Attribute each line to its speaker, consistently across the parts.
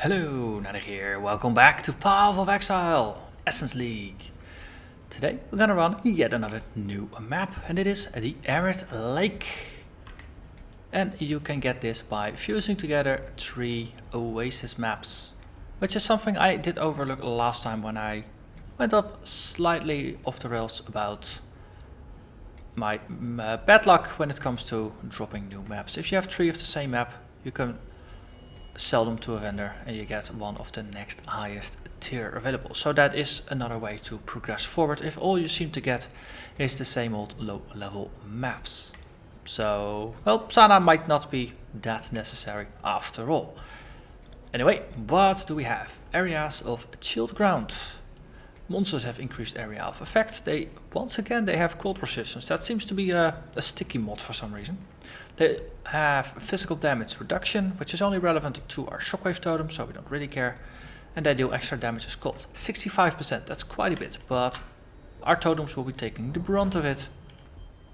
Speaker 1: Hello, Narnach here. Welcome back to Path of Exile, Essence League. Today we're gonna run yet another new map, and it is the Arid Lake. And you can get this by fusing together 3 Oasis maps, which is something I did overlook last time when I went off slightly off the rails about my bad luck when it comes to dropping new maps. If you have 3 of the same map, you can sell them to a vendor and you get one of the next highest tier available. So that is another way to progress forward if all you seem to get is the same old low level maps. So, well, Sana might not be that necessary after all. Anyway, what do we have? Areas of chilled ground. Monsters have increased area of effect. Once again they have cold resistance. That seems to be a sticky mod for some reason. They have physical damage reduction, which is only relevant to our Shockwave Totem, so we don't really care. And they deal extra damage as cold. 65%, that's quite a bit, but our totems will be taking the brunt of it.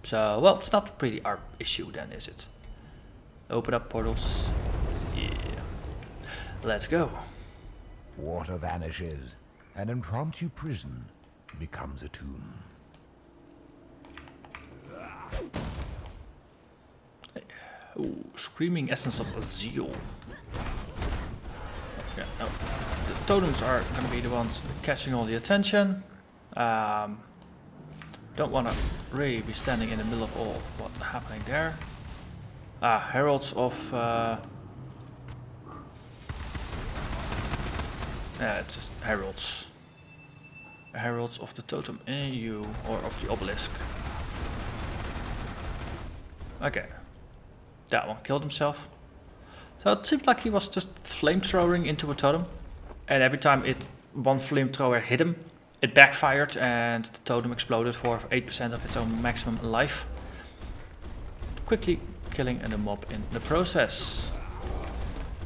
Speaker 1: So, well, it's not really our issue then, is it? Open up portals. Yeah. Let's go.
Speaker 2: Water vanishes. An impromptu prison becomes a tomb.
Speaker 1: Ooh, Screaming Essence of Exile. Yeah, no. The totems are going to be the ones catching all the attention. Don't want to really be standing in the middle of all what's happening there. Heralds of... yeah, it's just heralds. Heralds of the Totem EU, or of the obelisk. Okay. That one killed himself. So it seemed like he was just flamethrowing into a totem. And every time one flamethrower hit him, it backfired and the totem exploded for 8% of its own maximum life. Quickly killing the mob in the process.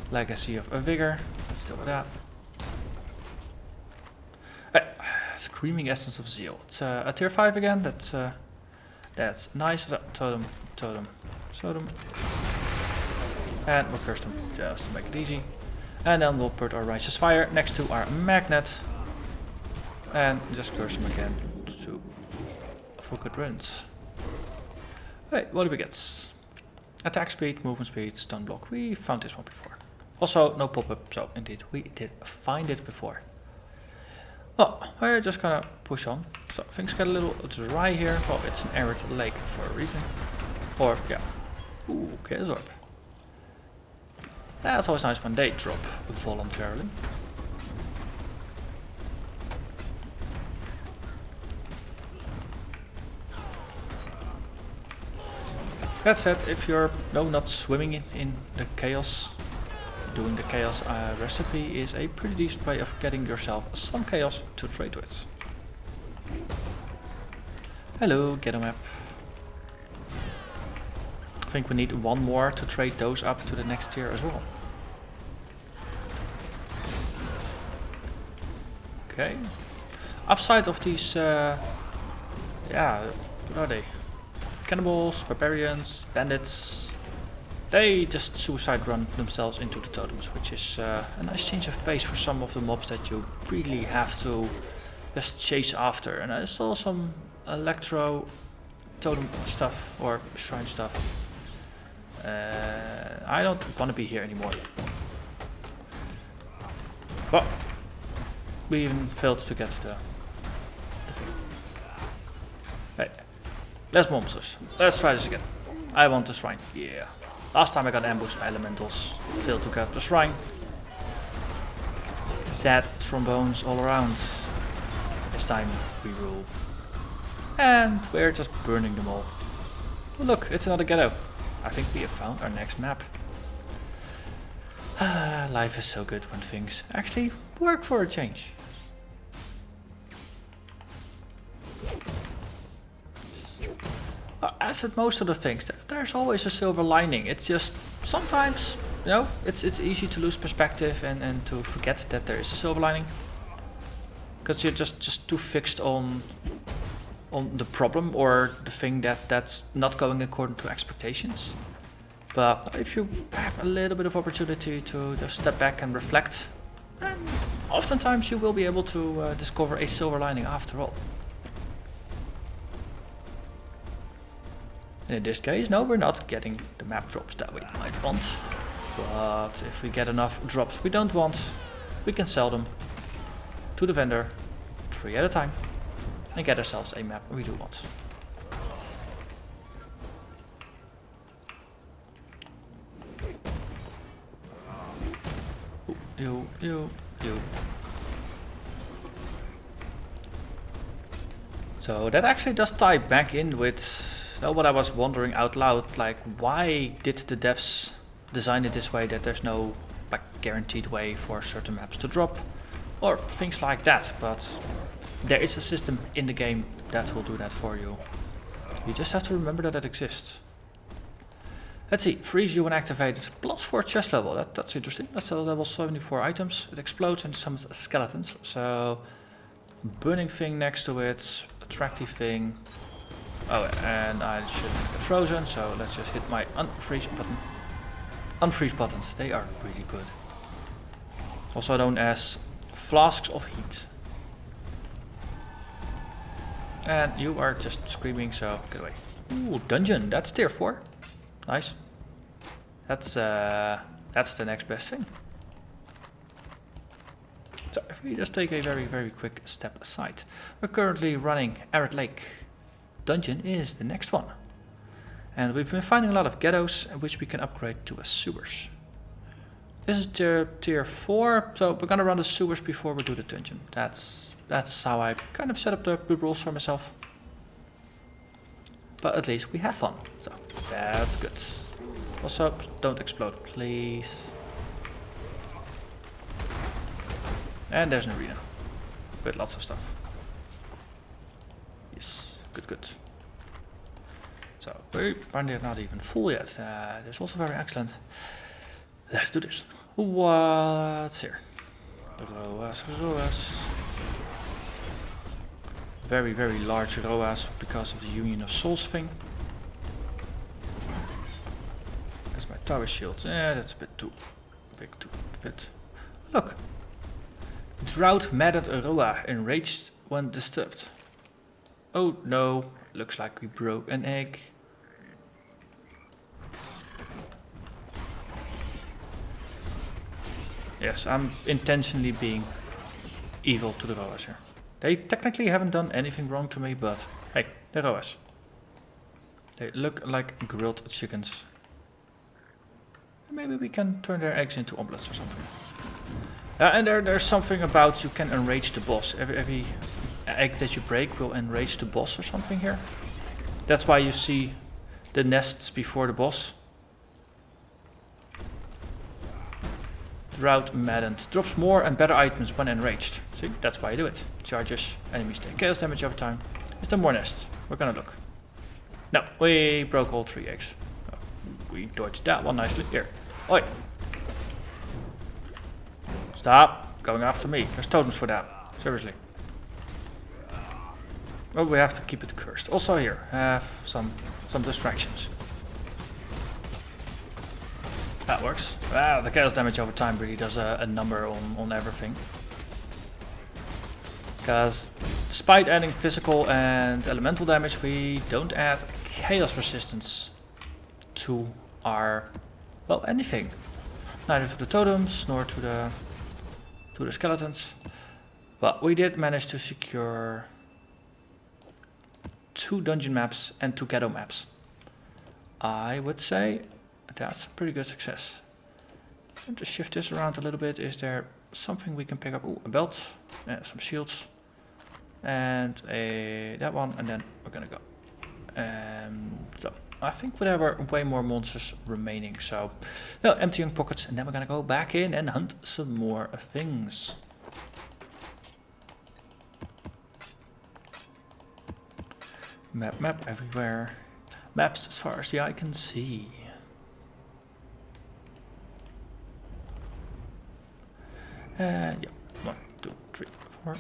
Speaker 1: Legacy of a Vigor. Let's deal with that. Screaming Essence of Zeal. It's a tier 5 again. That's nice. Totem. And we'll curse them just to make it easy. And then we'll put our Righteous Fire next to our Magnet. And just curse them again for good runs. Wait, what do we get? Attack speed, movement speed, stun block. We found this one before. Also, no pop-up, so indeed we did find it before. Well, we're just gonna push on. So things get a little dry here. Well, it's an arid lake for a reason. Or, yeah. Ooh, Chaos Orb. That's always nice when they drop voluntarily. That said, if you're not swimming in the chaos, doing the chaos recipe is a pretty decent way of getting yourself some chaos to trade with. Hello, get a map. I think we need one more to trade those up to the next tier as well. Okay. Upside of these, yeah, what are they? Cannibals, barbarians, bandits. They just suicide run themselves into the totems, which is a nice change of pace for some of the mobs that you really have to just chase after. And I saw some electro totem stuff or shrine stuff. I don't want to be here anymore. But we even failed to get the thing. Hey, less monsters. Let's try this again. I want the shrine. Yeah. Last time I got ambushed by elementals. Failed to get the shrine. Sad trombones all around. This time we rule. And we're just burning them all. Oh, look, it's another ghetto. I think we have found our next map. Life is so good when things actually work for a change. As with most of the things, there's always a silver lining. It's just sometimes, you know, it's easy to lose perspective and to forget that there is a silver lining. Because you're just too fixed on the problem or the thing that's not going according to expectations. But if you have a little bit of opportunity to just step back and reflect, and oftentimes you will be able to discover a silver lining after all. And in this case, no, we're not getting the map drops that we might want. But if we get enough drops we don't want, we can sell them to the vendor 3 at a time and get ourselves a map we do want. Ooh, you. So that actually does tie back in with what I was wondering out loud, like why did the devs design it this way, that there's no like guaranteed way for certain maps to drop or things like that, but there is a system in the game that will do that for you. You just have to remember that it exists. Let's see, freeze you when activated, +4 chest level, that's interesting. That's a level 74 items. It explodes and summons skeletons, so burning thing next to it, attractive thing. Oh, and I shouldn't get frozen, so let's just hit my unfreeze button. Unfreeze buttons, they are really good. Also known as flasks of heat. And you are just screaming, so get away. Ooh, dungeon, that's tier 4. Nice. That's the next best thing. So if we just take a very quick step aside. We're currently running Arid Lake. Dungeon is the next one. And we've been finding a lot of ghettos which we can upgrade to as sewers. This is tier 4, so we're gonna run the sewers before we do the dungeon. That's how I kind of set up the rules for myself. But at least we have fun, so that's good. Also, don't explode, please. And there's an arena with lots of stuff. Yes, good. So we're not even full yet. That's also very excellent. Let's do this. What's here? Roas. Very large Roas because of the Union of Souls thing. That's my tower shield. That's a bit too big to fit. Look. Drought maddened Roa, enraged when disturbed. Oh no, looks like we broke an egg. Yes, I'm intentionally being evil to the Roas here. They technically haven't done anything wrong to me, but hey, they're Roas. They look like grilled chickens. Maybe we can turn their eggs into omelets or something. And there's something about you can enrage the boss. Every egg that you break will enrage the boss or something here. That's why you see the nests before the boss. Drought maddened. Drops more and better items when enraged. See, that's why you do it. Charges, enemies take chaos damage over time. Is there more nests? We're gonna look. No, we broke all 3 eggs. Oh, we dodged that one nicely. Here. Oi! Stop going after me. There's totems for that. Seriously. Well, we have to keep it cursed. Also here, have some distractions. That works. Wow, the chaos damage over time really does a number on everything. Because despite adding physical and elemental damage, we don't add chaos resistance to our, well, anything. Neither to the totems nor to the skeletons. But we did manage to secure 2 dungeon maps and 2 ghetto maps. I would say that's a pretty good success. I'm to shift this around a little bit. Is there something we can pick up? Ooh, a belt, some shields, and that one, and then we're gonna go. So I think there were way more monsters remaining, so no, emptying pockets, and then we're gonna go back in and hunt some more things. Map everywhere. Maps as far as the eye can see. Yeah, 1, 2, 3, 4.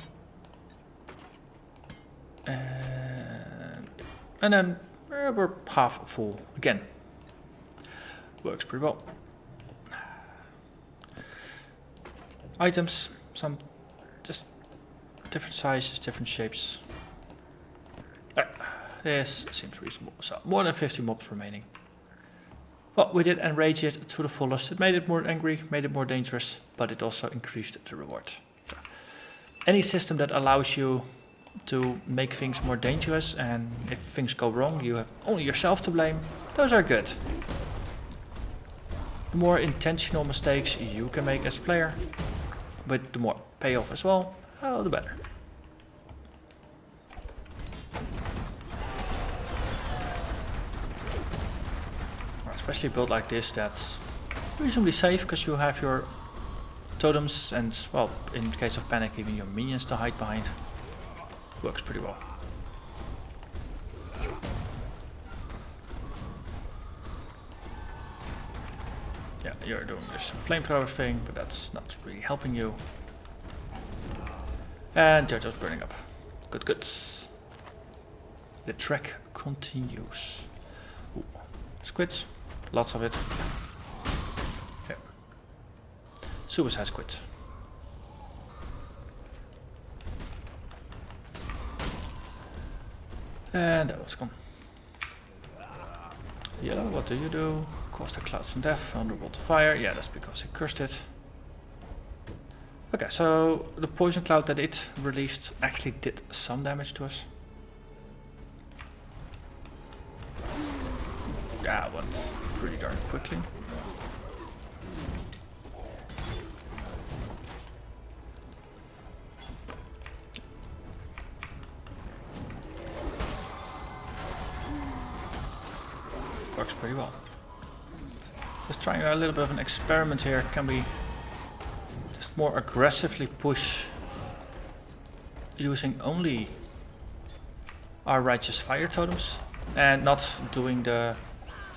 Speaker 1: And then we're half full again. Works pretty well. Items, some just different sizes, different shapes. This seems reasonable. So more than 50 mobs remaining. Well, we did enrage it to the fullest. It made it more angry, made it more dangerous, but it also increased the reward. So, any system that allows you to make things more dangerous, and if things go wrong, you have only yourself to blame, those are good. The more intentional mistakes you can make as a player, but the more payoff as well, the better. Especially a build like this that's reasonably safe because you have your totems and, well, in case of panic, even your minions to hide behind. Works pretty well. Yeah, you're doing this flamethrower thing, but that's not really helping you. And they're just burning up. Good, good. The trek continues. Ooh. Squids. Lots of it. Yeah. Suicide squids. And that was gone. Yellow, what do you do? Cause the clouds from death, vulnerable to fire. Yeah, that's because he cursed it. Okay, so the poison cloud that it released actually did some damage to us. Yeah, went pretty darn quickly. Works pretty well. Just trying a little bit of an experiment here. Can we just more aggressively push using only our Righteous Fire totems and not doing the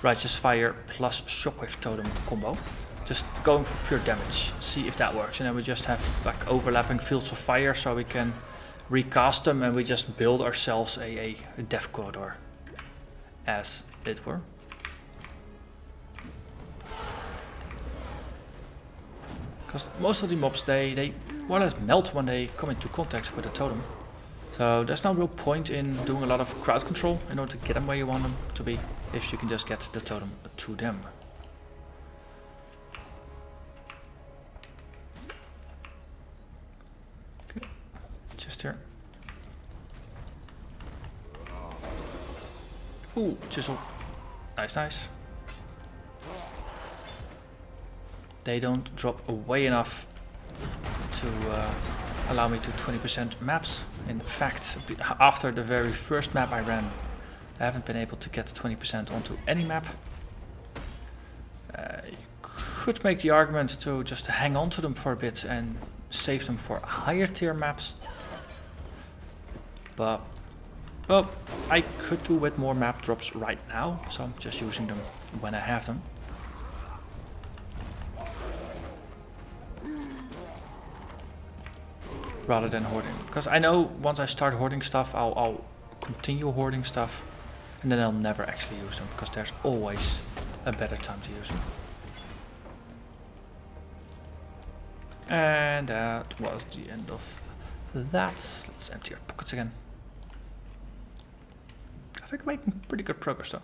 Speaker 1: Righteous Fire plus Shockwave Totem combo? Just going for pure damage, see if that works, and then we just have like overlapping fields of fire so we can recast them and we just build ourselves a death corridor, as it were. Because most of the mobs, they more or less melt when they come into contact with a totem. So there's no real point in doing a lot of crowd control in order to get them where you want them to be, if you can just get the totem to them. Okay, just here. Ooh, chisel. Nice, nice. They don't drop away enough to allow me to 20% maps. In fact, after the very first map I ran, I haven't been able to get 20% onto any map. You could make the argument to just hang on to them for a bit and save them for higher tier maps. But, well, I could do with more map drops right now, so I'm just using them when I have them. Rather than hoarding, because I know once I start hoarding stuff, I'll continue hoarding stuff, and then I'll never actually use them, because there's always a better time to use them. And that was the end of that. Let's empty our pockets again. I think we're making pretty good progress though.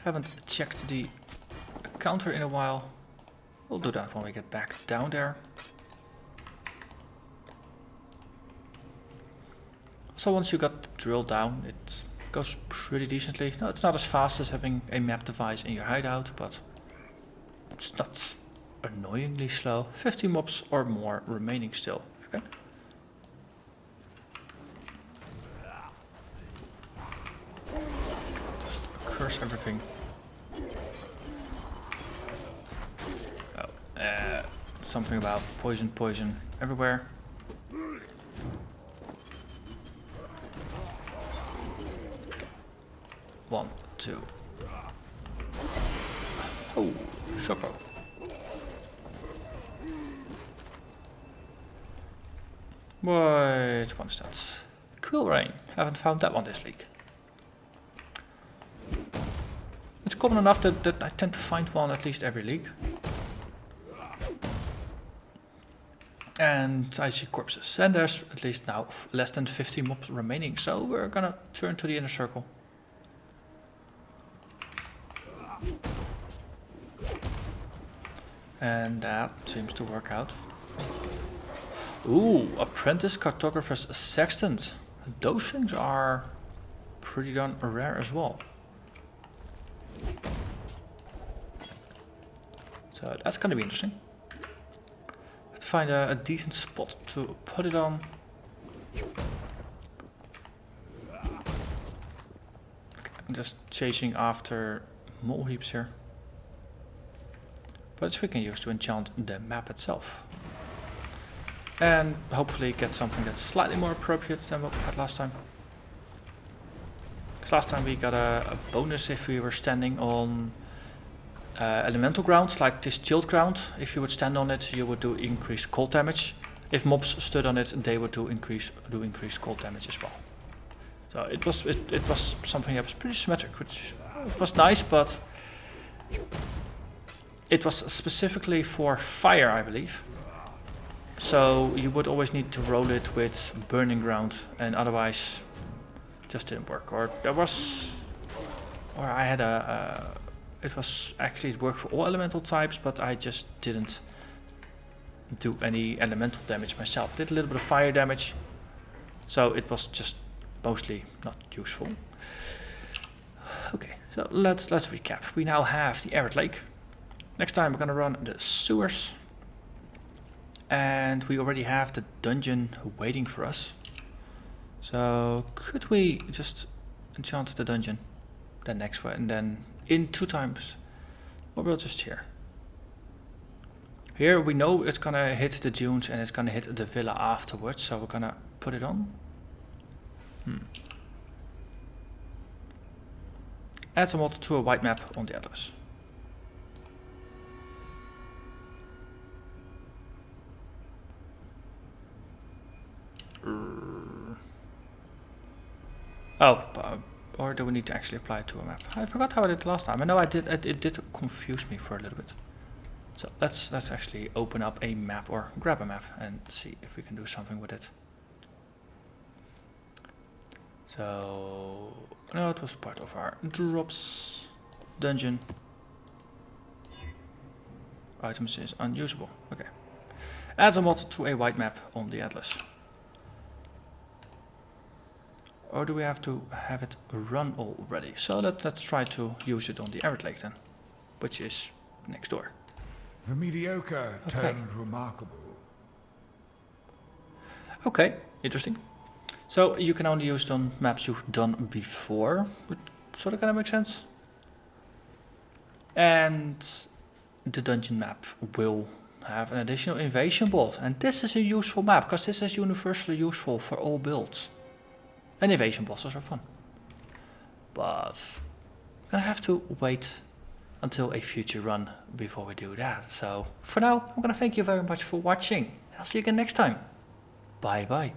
Speaker 1: Haven't checked the counter in a while. We'll do that when we get back down there. So once you got the drill down, it goes pretty decently. No, it's not as fast as having a map device in your hideout, but it's not annoyingly slow. 50 mobs or more remaining still. Okay. Just curse everything. Oh, something about poison everywhere. One, two. Oh, Shoppo. Which one is that? Cool Rain. Haven't found that one this week. It's common enough that I tend to find one at least every league. And I see corpses, and there's at least now less than 50 mobs remaining, so we're gonna turn to the inner circle. And that seems to work out. Ooh, Apprentice, Cartographer's Sextant. Those things are pretty darn rare as well. So that's gonna be interesting. Find a decent spot to put it on. I'm just chasing after mole heaps here. But we can use to enchant the map itself. And hopefully get something that's slightly more appropriate than what we had last time. Because last time we got a bonus if we were standing on elemental ground, like this chilled ground. If you would stand on it, you would do increased cold damage. If mobs stood on it, they would do increased cold damage as well. So it was something that was pretty symmetric, which was nice, but it was specifically for fire, I believe. So you would always need to roll it with burning ground, and otherwise just didn't work. Or I had it was actually, it worked for all elemental types, but I just didn't do any elemental damage myself. Did a little bit of fire damage, so it was just mostly not useful. Okay, so let's recap. We now have the Arid Lake. Next time we're gonna run the sewers, and we already have the dungeon waiting for us. So could we just enchant the dungeon, then next one, and then in 2 times, or we'll just here. Here we know it's gonna hit the dunes and it's gonna hit the villa afterwards, so we're gonna put it on. Add some water to a white map on the atlas. Or do we need to actually apply it to a map? I forgot how I did last time. I know I did. It did confuse me for a little bit. So let's actually open up a map or grab a map and see if we can do something with it. So no, it was part of our drops dungeon. Items is unusable. Okay. Add a mod to a white map on the atlas. Or do we have to have it run already? So let's try to use it on the Arid Lake then, which is next door.
Speaker 2: The mediocre turned remarkable.
Speaker 1: Okay, interesting. So you can only use it on maps you've done before, which sort of kind of makes sense. And the dungeon map will have an additional invasion board. And this is a useful map, because this is universally useful for all builds. And invasion bosses are fun. But I'm gonna have to wait until a future run before we do that. So for now, I'm gonna thank you very much for watching. I'll see you again next time. Bye bye.